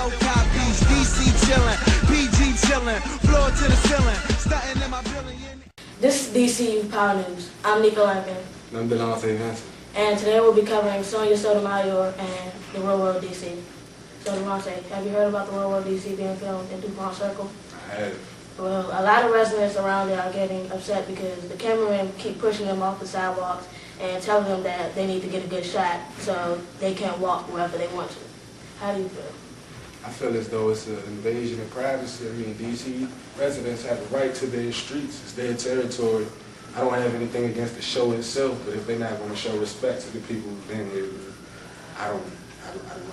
no copies. DC chillin', PG chillin', floor to the ceiling, starting in my building. This is DC Power News. I'm Nico Lincoln. I'm DC. And today we'll be covering DC and Sotomayor and the Real World DC. So Devontae, have you heard about the Real World DC being filmed in DuPont Circle? I have. Well, a lot of residents around there are getting upset because the cameramen keep pushing them off the sidewalks and telling them that they need to get a good shot so they can't walk wherever they want to. How do you feel? I feel as though it's an invasion of privacy. I mean, DC residents have a right to their streets. It's their territory. I don't have anything against the show itself, but if they're not going to show respect to the people, then I don't like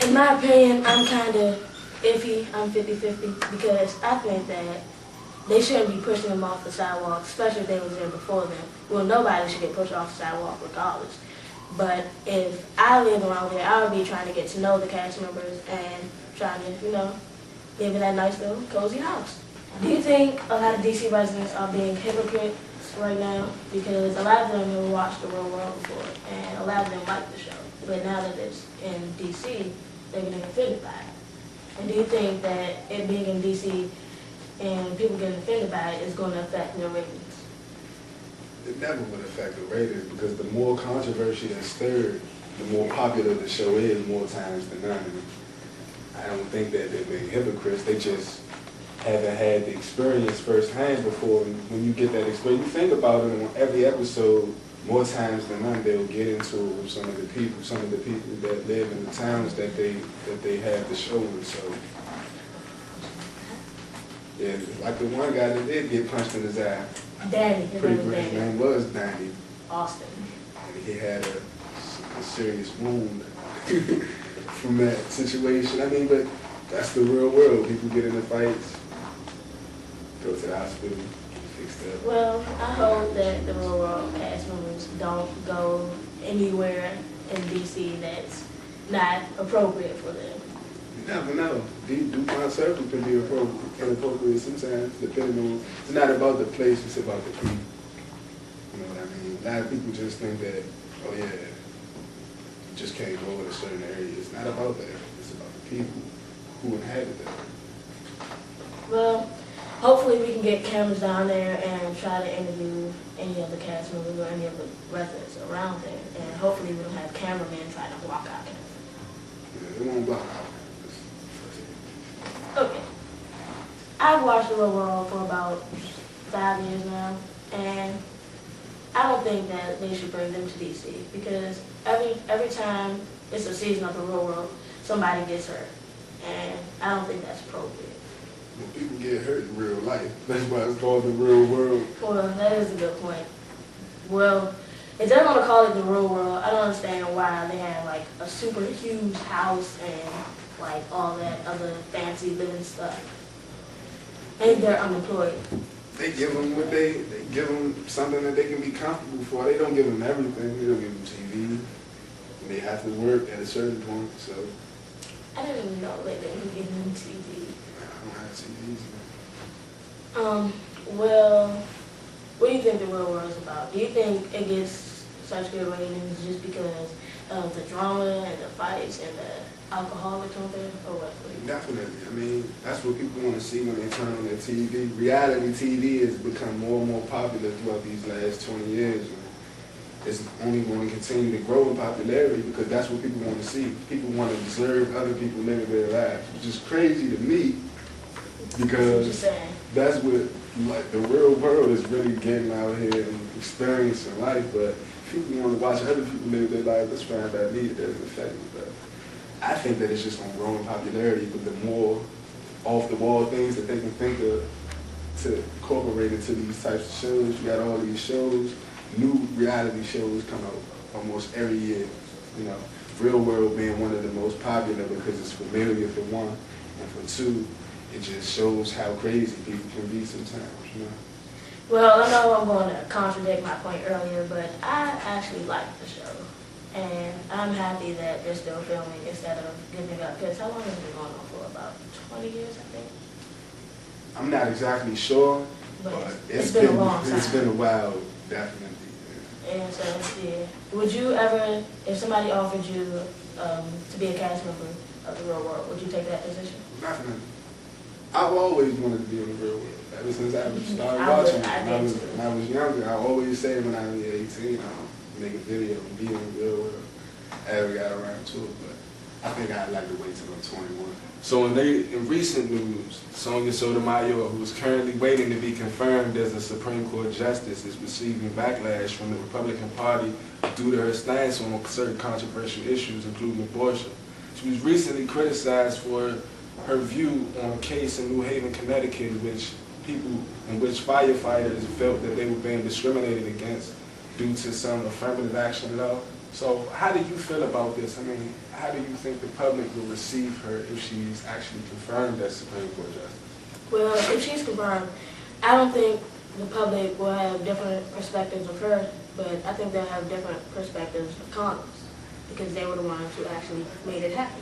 that. In my opinion, I'm kind of iffy. I'm 50-50 because I think that they shouldn't be pushing them off the sidewalk, especially if they was there before them. Well, nobody should get pushed off the sidewalk regardless. But if I lived around there, I would be trying to get to know the cast members and trying to, live in that nice little cozy house. Do you think a lot of DC residents are being hypocrites right now? Because a lot of them have watched The Real World before, and a lot of them like the show. But now that it's in DC, they're getting offended by it. And do you think that it being in DC and people getting offended by it is going to affect their ratings? It never would affect the ratings because the more controversy that's stirred, the more popular the show is more times than not. I don't think that they're being hypocrites. They just haven't had the experience firsthand before. And when you get that experience, you think about it on every episode, more times than not, they'll get into it with some of the people that live in the towns that they have the show with. So, yeah, like the one guy that did get punched in his eye. Danny. His name was Danny. Austin. And he had a serious wound from that situation. I mean, but that's the real world. People get into fights, go to the hospital, get fixed up. Well, I hope that the Real World cast members don't go anywhere in DC that's not appropriate for them. You never know. DuPont Circle can be inappropriate sometimes, depending on. It's not about the place; it's about the people. You know what I mean? A lot of people just think that, oh yeah, you just can't go in a certain area. It's not about that. It's about the people who inhabit that. Well, hopefully we can get cameras down there and try to interview any of the cast members or any of the residents around there, and hopefully we don't have cameramen trying to block our camera. Yeah, it won't block out. Okay. I've watched The Real World for about 5 years now, and I don't think that they should bring them to DC because every time it's a season of The Real World, somebody gets hurt, and I don't think that's appropriate. Well, people get hurt in real life. That's why it's called The Real World. Well, that is a good point. Well, if they're going to call it The Real World, I don't understand why they have like a super huge house and like all that other fancy living stuff. And they're unemployed. They give them they give them something that they can be comfortable for. They don't give them everything. They don't give them TV. And they have to work at a certain point. So I didn't even know that they were giving them TV. I don't have TVs. Well, what do you think The Real World is about? Do you think it gets such good ratings just because of the drama and the fights and the alcoholics on there, or what? Definitely. I mean, that's what people want to see when they turn on their TV. Reality TV has become more and more popular throughout these last 20 years. And it's only going to continue to grow in popularity because that's what people want to see. People want to observe other people living their lives, which is crazy to me because that's what like the real world is really getting out here and experiencing life. But people want to watch other people live their life. That's fine by me. It doesn't affect me. But I think that it's just going to grow in popularity, but the more off-the-wall things that they can think of to incorporate into these types of shows. You got all these shows, new reality shows come out almost every year. Real World being one of the most popular because it's familiar for one, and for two, it just shows how crazy people can be sometimes. Well, I know I'm going to contradict my point earlier, but I actually like the show. And I'm happy that they're still filming instead of giving up. Because how long has it been going on for? About 20 years, I think? I'm not exactly sure, but it's been a long time. It's been a while, definitely. And so, yeah. Would you ever, if somebody offered you to be a cast member of the real world. Would you take that position? Definitely. I've always wanted to be in the real world. Ever since I started I would- watching it. I When I was younger, I always said when I was 18, I'll make a video and be in the real world. I ever got around to it, but I think I'd like to wait till I'm 21. So in recent news, Sotomayor, who is currently waiting to be confirmed as a Supreme Court justice, is receiving backlash from the Republican Party due to her stance on certain controversial issues, including abortion. She was recently criticized for her view on a case in New Haven, Connecticut, in which firefighters felt that they were being discriminated against due to some affirmative action law. So how do you feel about this? I mean, how do you think the public will receive her if she's actually confirmed as Supreme Court Justice? Well, if she's confirmed, I don't think the public will have different perspectives of her, but I think they'll have different perspectives of Congress because they were the ones who actually made it happen.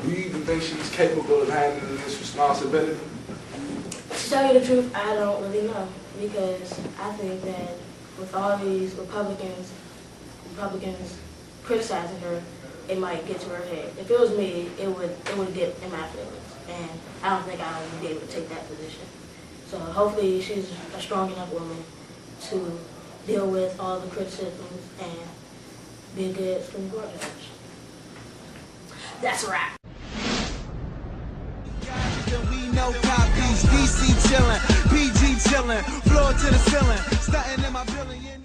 Do you even think she's capable of handling this responsibility? To tell you the truth, I don't really know because I think that with all these Republicans criticizing her, it might get to her head. If it was me, it would get in my feelings, and I don't think I would be able to take that position. So hopefully she's a strong enough woman to deal with all the criticisms and be a good Supreme Court judge. That's a wrap. We know copies, DC chillin', PG chillin', floor to the ceiling, starting in my building.